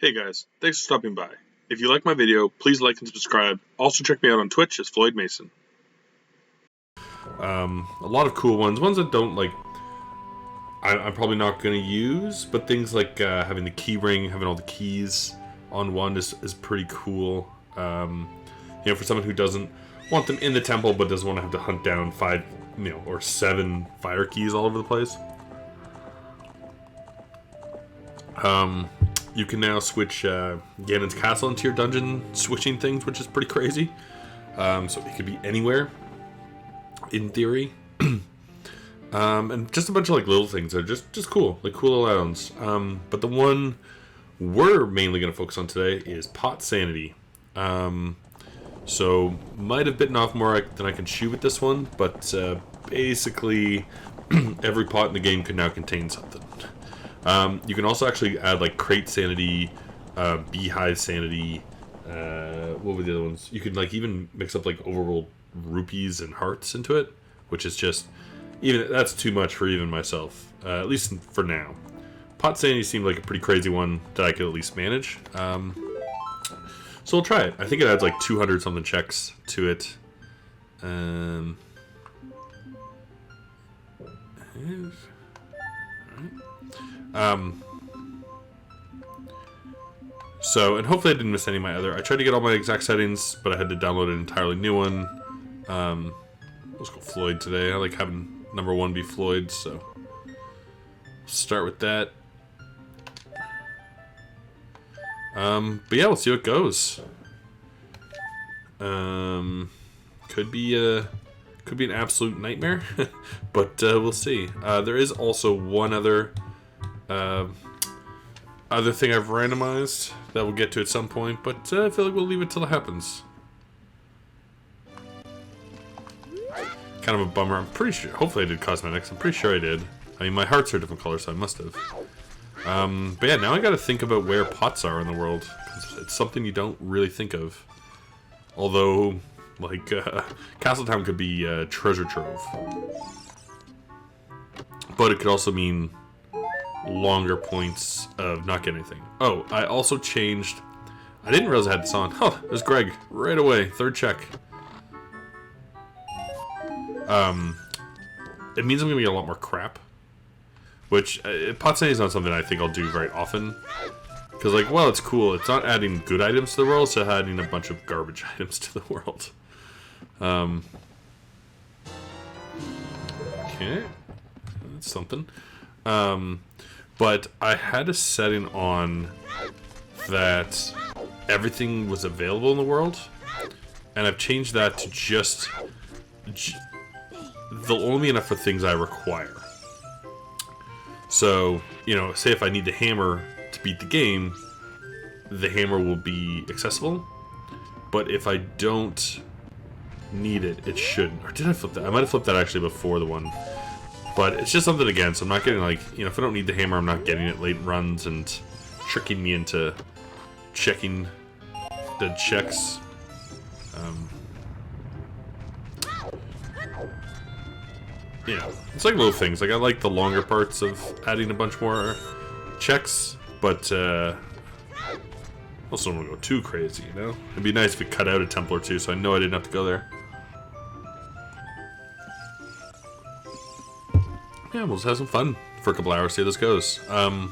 Hey guys, thanks for stopping by. If you like my video, please like and subscribe. Also check me out on Twitch as Floyd Mason. A lot of cool ones that don't like I'm probably not going to use, but things like having the key ring, having all the keys on one is pretty cool. For someone who doesn't want them in the temple but doesn't want to have to hunt down 5, or 7 fire keys all over the place. You can now switch Ganon's castle into your dungeon switching things, which is pretty crazy. So it could be anywhere, in theory. And just a bunch of little things that are just cool, cool little add-ons. But the one we're mainly going to focus on today is Potsanity. So might have bitten off more than I can chew with this one, but basically every pot in the game can now contain something. You can also actually add crate sanity, beehive sanity. What were the other ones? You could even mix up overworld rupees and hearts into it, which is just that's too much for even myself. At least for now. Pot sanity seemed like a pretty crazy one that I could at least manage. So we'll try it. I think it adds 200 something checks to it. So, and hopefully I didn't miss any of my other. I tried to get all my exact settings, but I had to download an entirely new one. Let's go Floyd today. I like having number 1 be Floyd, so start with that. But yeah, we'll see how it goes. Could be an absolute nightmare, but we'll see. There is also one other thing I've randomized that we'll get to at some point, but I feel like we'll leave it till it happens. Kind of a bummer. I'm pretty sure. Hopefully I did cosmetics. I'm pretty sure I did. I mean, my hearts are a different color, so I must have. But yeah, now I gotta think about where pots are in the world, because it's something you don't really think of. Although, Castletown could be a treasure trove. But it could also mean longer points of not getting anything. Oh, I also changed... I didn't realize I had this on. Oh, there's Greg. Right away. 3rd check. It means I'm gonna get a lot more crap. Which, Potsanity is not something I think I'll do very often. Because, well, it's cool. It's not adding good items to the world, it's adding a bunch of garbage items to the world. Okay. That's something. But I had a setting on that everything was available in the world. And I've changed that to just... they'll only be enough for things I require. So, say if I need the hammer to beat the game, the hammer will be accessible. But if I don't need it, it shouldn't. Or did I flip that? I might have flipped that actually before the one. But it's just something again, so I'm not getting if I don't need the hammer, I'm not getting it late in runs and tricking me into checking the checks. It's little things. I like the longer parts of adding a bunch more checks, but also don't want to go too crazy, It'd be nice if we cut out a temple or two, so I know I didn't have to go there. Yeah, we'll just have some fun for a couple hours, see how this goes. In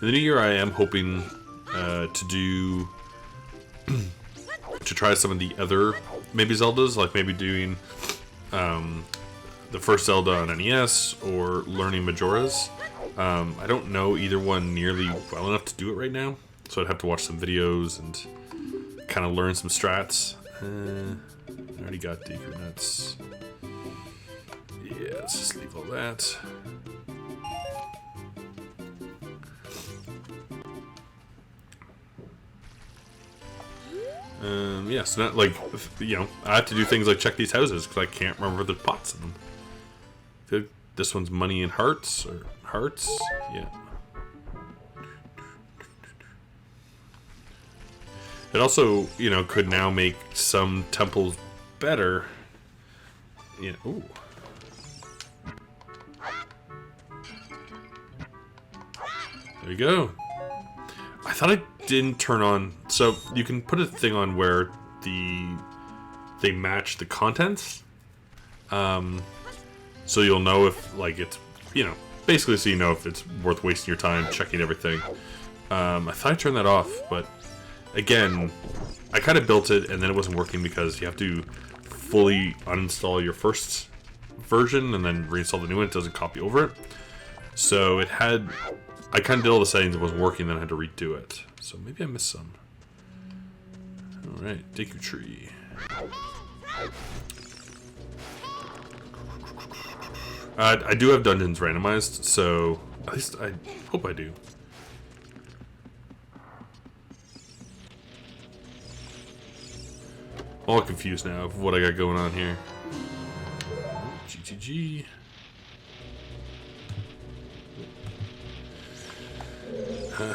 the new year, I am hoping to do... to try some of the other maybe Zeldas, maybe doing the first Zelda on NES or learning Majora's. I don't know either one nearly well enough to do it right now, so I'd have to watch some videos and kind of learn some strats. I already got Deku Nuts. Yeah, let's just leave all that. Yeah, so not I have to do things like check these houses because I can't remember the pots in them. I feel like this one's money and hearts, or hearts, yeah. It also, could now make some temples better. Ooh. There you go. I thought I didn't turn on... So, you can put a thing on where they match the contents. So you'll know if, like, it's, you know, basically so you know if it's worth wasting your time checking everything. I thought I turned that off, but again, I kind of built it and then it wasn't working because you have to fully uninstall your first version and then reinstall the new one. It doesn't copy over it. So it had... I kind of did all the settings, it wasn't working, then I had to redo it. So maybe I missed some. Alright, Deku Tree. I do have dungeons randomized, so at least I hope I do. All confused now of what I got going on here. GTG.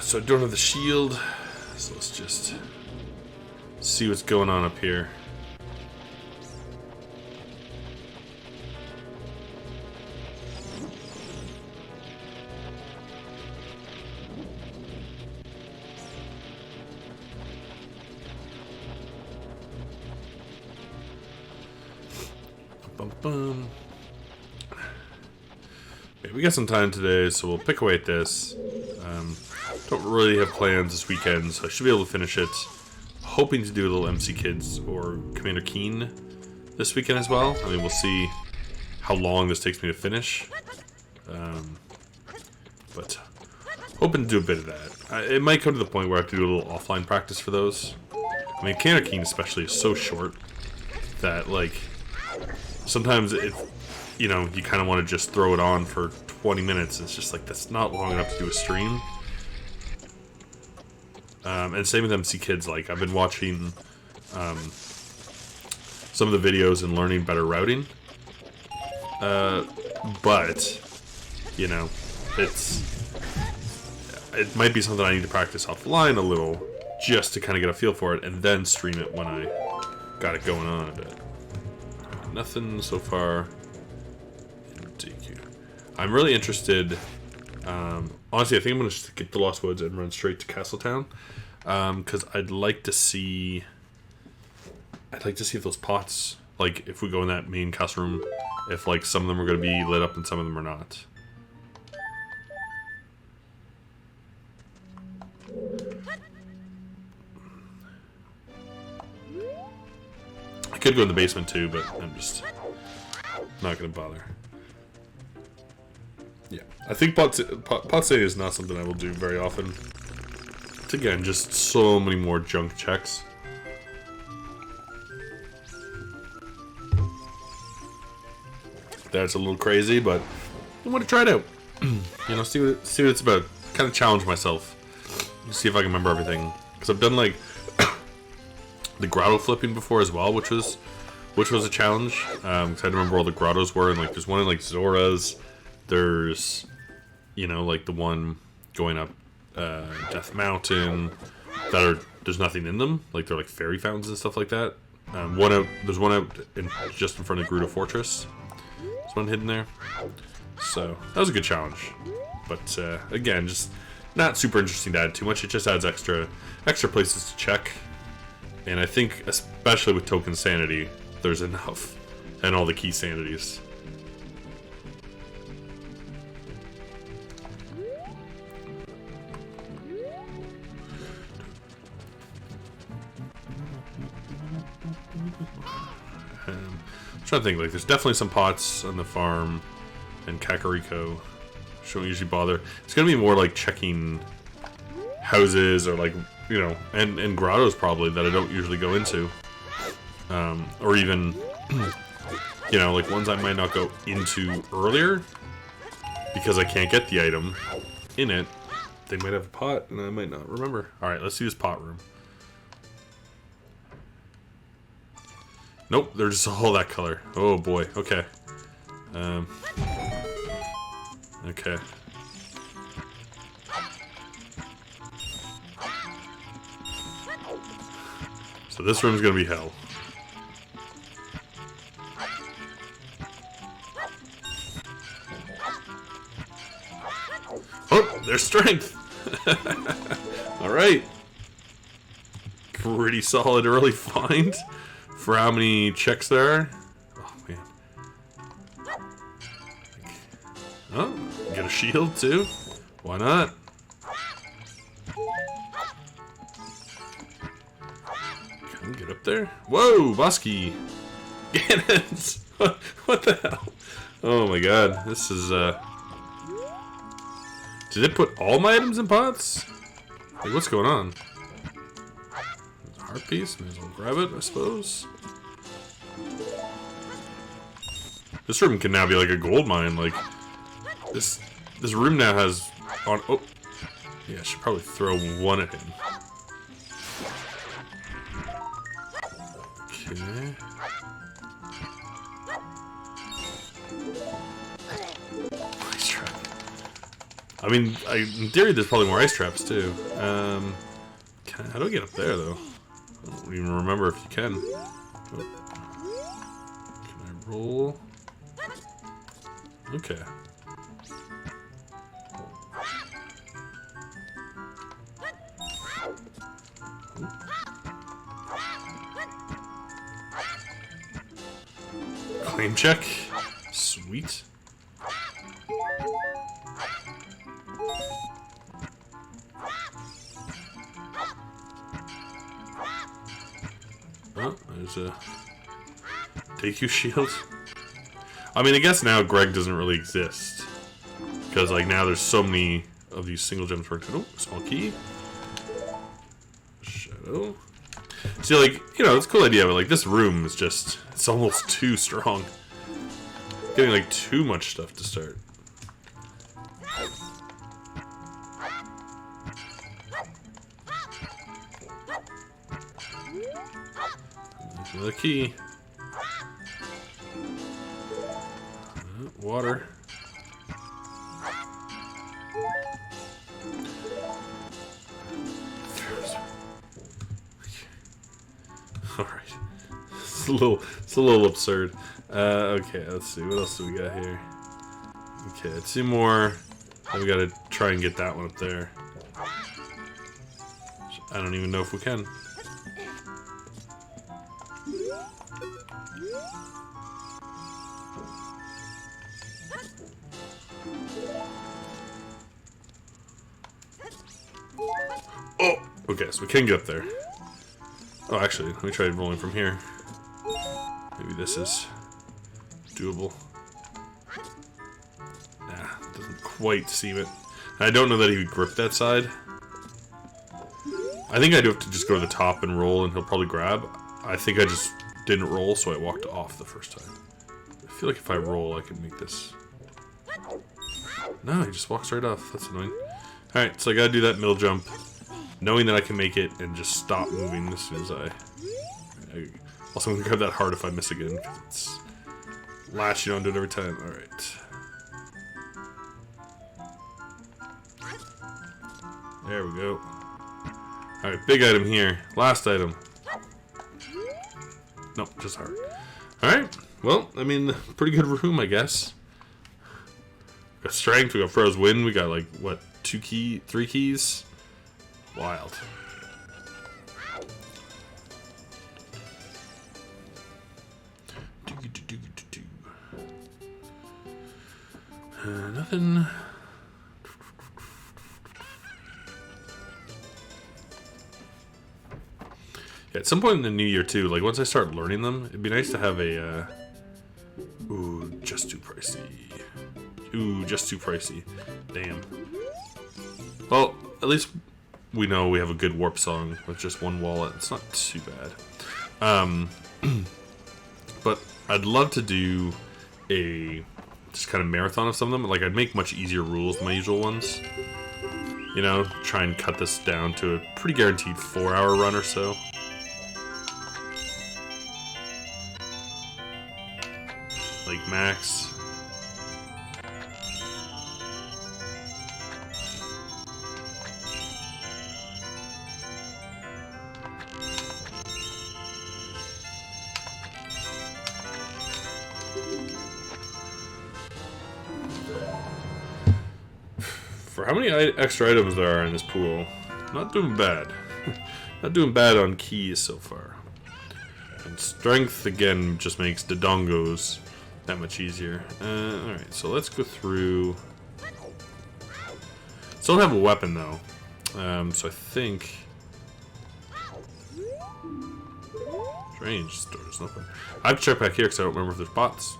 So I don't have the shield, so let's just see what's going on up here. Bum, bum. Okay, we got some time today, so we'll pick away at this. Don't really have plans this weekend, so I should be able to finish it. Hoping to do a little MC Kids or Commander Keen this weekend as well. I mean, we'll see how long this takes me to finish. But hoping to do a bit of that. It might come to the point where I have to do a little offline practice for those. I mean, Commander Keen especially is so short that, like, sometimes it, you know, you kind of want to just throw it on for 20 minutes. It's just like, that's not long enough to do a stream. And same with MC Kids. Like, I've been watching some of the videos and learning better routing. But, you know, it might be something I need to practice offline a little just to kind of get a feel for it and then stream it when I got it going on a bit. Nothing so far. I'm really interested. Honestly, I think I'm going to skip the Lost Woods and run straight to Castletown. Because I'd like to see if those pots, like, if we go in that main castle room, if, like, some of them are going to be lit up and some of them are not. I could go in the basement too, but I'm just not going to bother. Yeah, I think Potsanity is not something I will do very often. It's, again, just so many more junk checks. That's a little crazy, but I want to try it out. You know, see what it's about. Kind of challenge myself. See if I can remember everything. Because I've done, like, the grotto flipping before as well, which was a challenge. Because I had to remember where all the grottos were, and, like, there's one in, like, Zora's. There's, you know, like the one going up Death Mountain that are, there's nothing in them. Like, they're like fairy fountains and stuff like that. There's one out just in front of Gerudo Fortress. There's one hidden there. So that was a good challenge. But again, just not super interesting to add too much. It just adds extra places to check. And I think, especially with Token Sanity, there's enough. And all the key sanities. I'm trying to think, like, there's definitely some pots on the farm and Kakariko. Shouldn't usually bother. It's gonna be more like checking houses or, like, you know, and grottos probably that I don't usually go into. Or even, you know, like ones I might not go into earlier because I can't get the item in it. They might have a pot and I might not remember. Alright, let's see this pot room. Nope, they're just all that color. Oh boy, okay. Okay. So this room's gonna be hell. Oh, there's strength! Alright. Pretty solid early find for how many checks there are. Oh, man. Oh, get a shield, too. Why not? Can I get up there? Whoa, Bosky! Get it! What the hell? Oh my god, this is, Did it put all my items in pots? Like, what's going on? There's a heart piece, may as well grab it, I suppose. This room can now be like a gold mine, like... This room now has... Oh! Yeah, I should probably throw one at him. Okay... Ice trap. I mean, in theory, there's probably more ice traps too. How do I get up there though? I don't even remember if you can. Oh. Can I roll? Okay. Claim check. Sweet. Oh, there's a DQ shield. I mean, I guess now Greg doesn't really exist. Because, like, now there's so many of these single gems worked. Oh, small key. Shadow. See, like, you know, it's a cool idea, but, like, this room is just... It's almost too strong. Getting, like, too much stuff to start. Another key. Water. Alright. It's a little absurd. Okay, let's see. What else do we got here? Okay, 2 more. We gotta try and get that one up there. I don't even know if we can. Oh! Okay, so we can get up there. Oh, actually, let me try rolling from here. Maybe this is doable. Nah, doesn't quite seem it. I don't know that he would grip that side. I think I do have to just go to the top and roll, and he'll probably grab. I think I just didn't roll, so I walked off the first time. I feel like if I roll, I can make this. No, he just walks right off. That's annoying. Alright, so I gotta do that middle jump, knowing that I can make it and just stop moving as soon as I also, I'm gonna grab that heart if I miss again, because it's latching onto it every time. Alright. There we go. Alright, big item here. Last item. Nope, just heart. Alright, well, I mean, pretty good room, I guess. We got strength, we got froze wind, we got like, what, 3 keys? Wild. Nothing. Yeah, at some point in the new year too, like once I start learning them, it'd be nice to have a ooh, just too pricey. Ooh, just too pricey. Damn. Well, at least we know we have a good warp song with just 1 wallet. It's not too bad. But I'd love to do a just kind of marathon of some of them. Like, I'd make much easier rules than my usual ones. You know, try and cut this down to a pretty guaranteed 4-hour run or so. Like, max. For how many extra items there are in this pool, Not doing bad. Not doing bad on keys so far. And strength, again, just makes the dongos that much easier. Alright, so let's go through... Still don't have a weapon, though. So I think... Strange, door's open. I have to check back here because I don't remember if there's bots.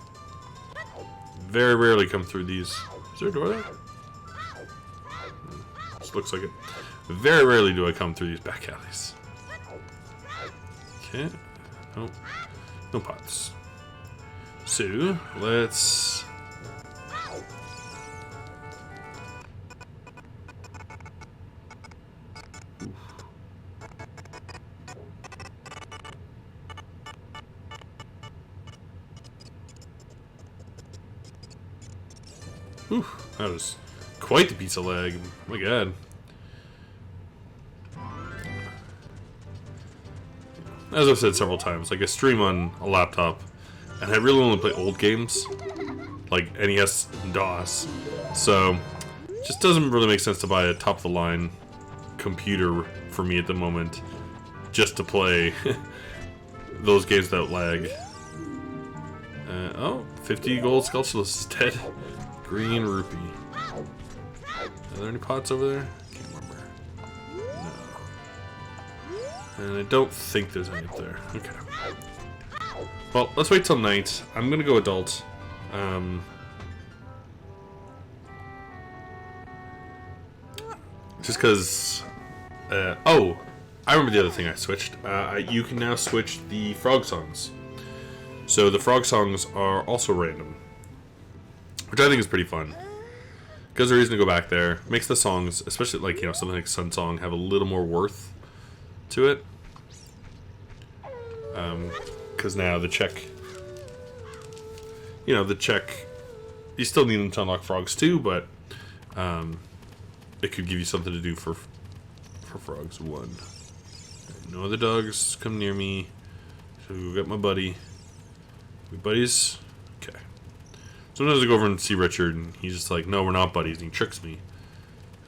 Very rarely come through these. Is there a door there? This looks like it. Very rarely do I come through these back alleys. Okay. Oh, no pots. So, let's... Whew, that was quite the piece of lag. Oh my god. As I've said several times, like I stream on a laptop, and I really only play old games, like NES and DOS, so it just doesn't really make sense to buy a top-of-the-line computer for me at the moment, just to play those games without lag. Oh, 50 gold Sculptureless is dead. Green rupee. Are there any pots over there? Can't remember. No. And I don't think there's any up there. Okay. Well, let's wait till night. I'm gonna go adult. Just because... oh! I remember the other thing I switched. You can now switch the frog songs. So the frog songs are also random. Which I think is pretty fun. Gives a reason to go back there. Makes the songs, especially like, you know, something like Sun Song, have a little more worth to it. Because now the check... You know, the check... You still need them to unlock frogs too, but... it could give you something to do for frogs. One. No other dogs come near me. So we got my buddy. We buddies? Okay. Sometimes I go over and see Richard, and he's just like, no, we're not buddies, and he tricks me.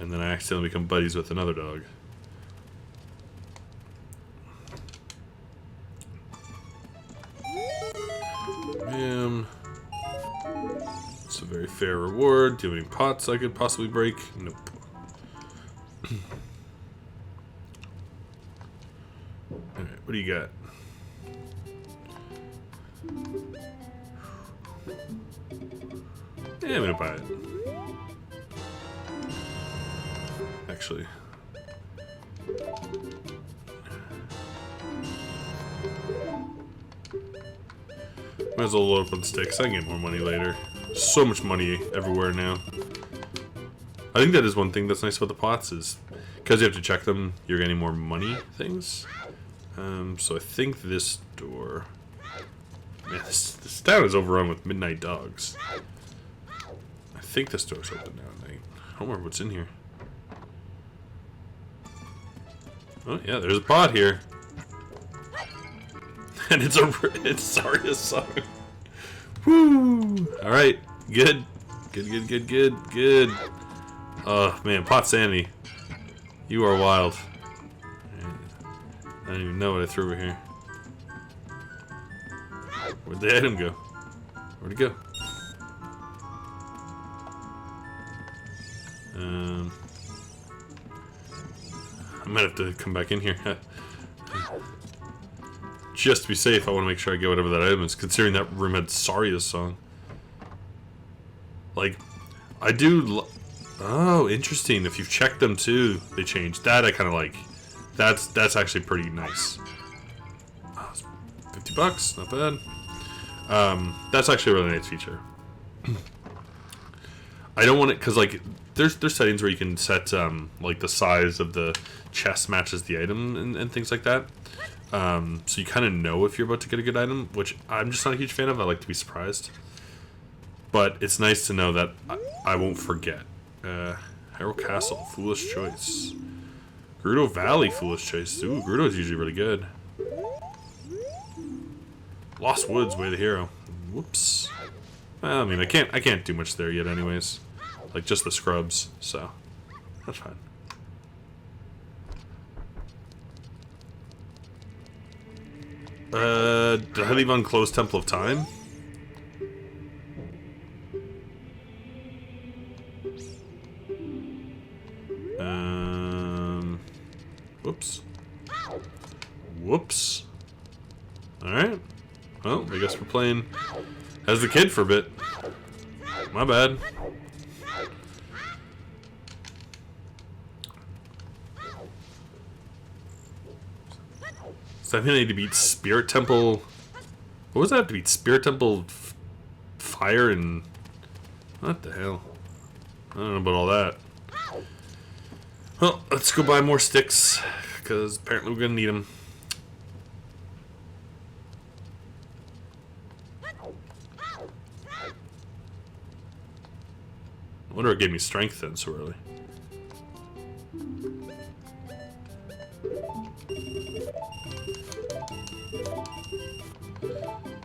And then I accidentally become buddies with another dog. Bam. It's a very fair reward. Do you have any pots I could possibly break? Nope. Alright, what do you got? Yeah, I'm gonna buy it. Actually. Might as well load up on sticks. I can get more money later. So much money everywhere now. I think that is one thing that's nice about the pots is because you have to check them, you're getting more money things. So I think this door... Man, this town is overrun with midnight dogs. I think this door's open now. I don't remember what's in here. Oh yeah, there's a pot here. And it's Zarya's song. Woo! Alright, good. Good. Oh man, Potsanity. You are wild. I don't even know what I threw over here. Where'd the item go? Where'd it go? I might have to come back in here. Just to be safe, I want to make sure I get whatever that item is, considering that room had Zarya's song. Like, I do... Oh, interesting. If you've checked them too, they change. That I kind of like. That's actually pretty nice. Oh, $50, not bad. That's actually a really nice feature. I don't want it, because like, there's settings where you can set, like the size of the chest matches the item and things like that. So you kind of know if you're about to get a good item, which I'm just not a huge fan of. I like to be surprised. But it's nice to know that I won't forget. Harrow Castle, foolish choice. Gerudo Valley, foolish choice. Ooh, Gerudo's usually really good. Lost Woods, way the hero. Whoops. Well, I mean, I can't do much there yet, anyways. Like just the scrubs, so that's fine. Did I leave unclosed Temple of Time? Whoops. Whoops. Alright. Well, I guess we're playing as the kid for a bit. My bad. So I need to beat Spirit Temple. What was that to beat? Spirit Temple Fire and... What the hell? I don't know about all that. Well, let's go buy more sticks, because apparently we're going to need them. I wonder what gave me strength then so early.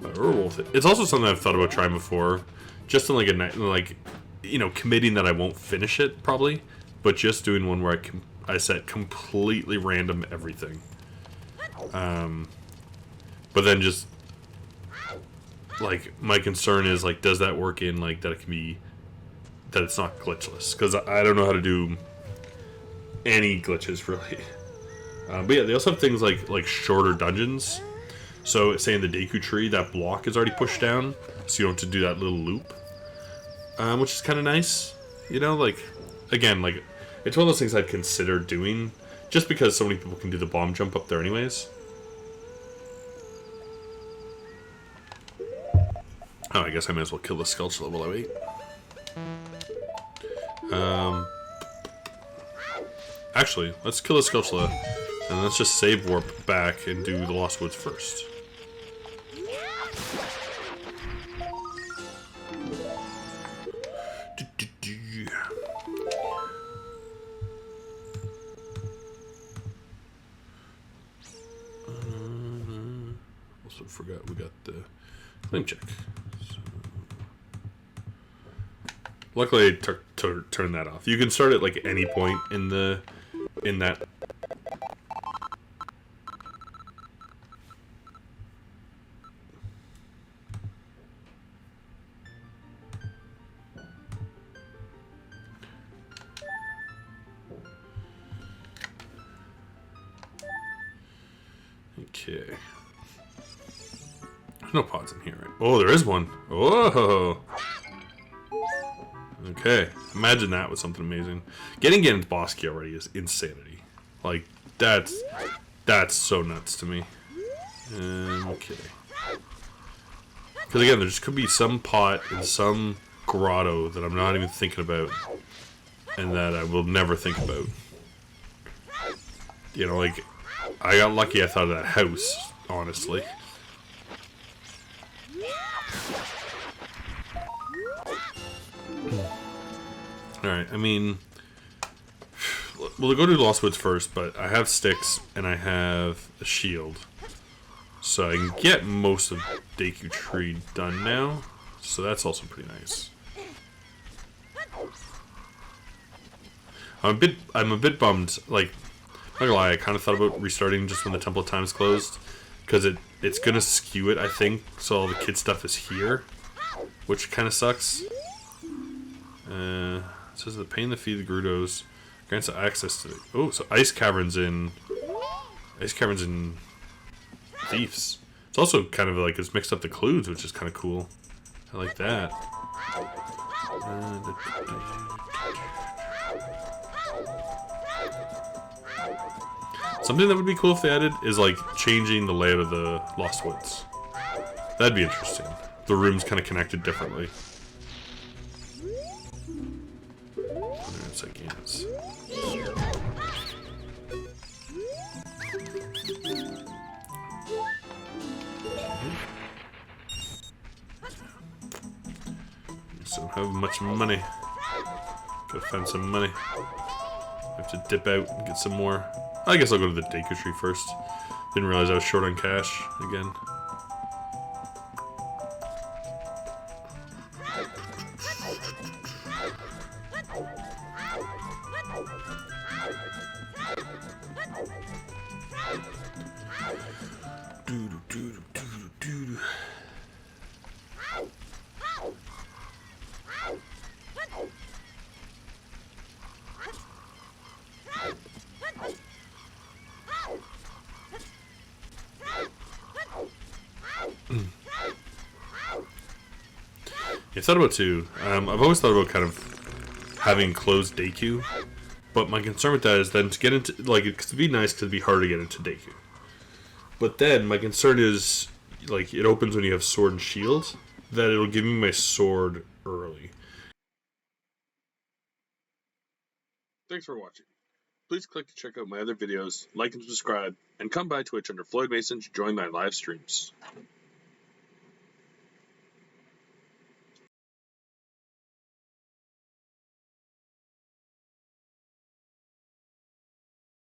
But we're worth it. It's also something I've thought about trying before. Just in like a night, like, you know, committing that I won't finish it probably. But just doing one where I set completely random everything. But then just, like, my concern is, like, does that work in, like, that it can be, that it's not glitchless? Because I don't know how to do any glitches, really. But yeah, they also have things like shorter dungeons. So, say in the Deku Tree, that block is already pushed down, so you don't have to do that little loop. Which is kind of nice. You know, like, again, like, it's one of those things I'd consider doing, just because so many people can do the bomb jump up there anyways. Oh, I guess I might as well kill the Skulltula while I wait. Actually, let's kill the Skulltula, and let's just save warp back and do the Lost Woods first. Also forgot we got the claim check. So, luckily, I turned that off. You can start at like any point in that. Okay. There's no pods in here, right? Oh, there is one. Whoa. Okay. Imagine that was something amazing. Getting into boss key already is insanity. Like, that's so nuts to me. Okay. Because again, there just could be some pot in some grotto that I'm not even thinking about, and that I will never think about. You know, like, I got lucky I thought of that house, honestly. Alright, I mean, we'll go to Lost Woods first, but I have sticks and I have a shield. So I can get most of Deku Tree done now. So that's also pretty nice. I'm a bit bummed, like, not gonna lie, I kind of thought about restarting just when the Temple of Time is closed, because it's gonna skew it, I think, so all the kid stuff is here, which kind of sucks. It says the pain the feed the Grudos grants access to. Oh, so Ice Caverns in Thieves. It's also kind of like it's mixed up the clues, which is kind of cool. I like that. Something that would be cool if they added is like changing the layout of the Lost Woods. That'd be interesting. The rooms kind of connected differently. It's like, yes. So don't have much money. Gotta find some money. Have to dip out and get some more. I guess I'll go to the Deku Tree first. Didn't realize I was short on cash again. I thought about too. I've always thought about kind of having closed day queue, but my concern with that is then to get into like it'd be nice because it'd be hard to get into day queue. But then my concern is like it opens when you have sword and shield, that it'll give me my sword early. Thanks for watching. Please click to check out my other videos, like and subscribe, and come by Twitch under Floyd Mason to join my live streams.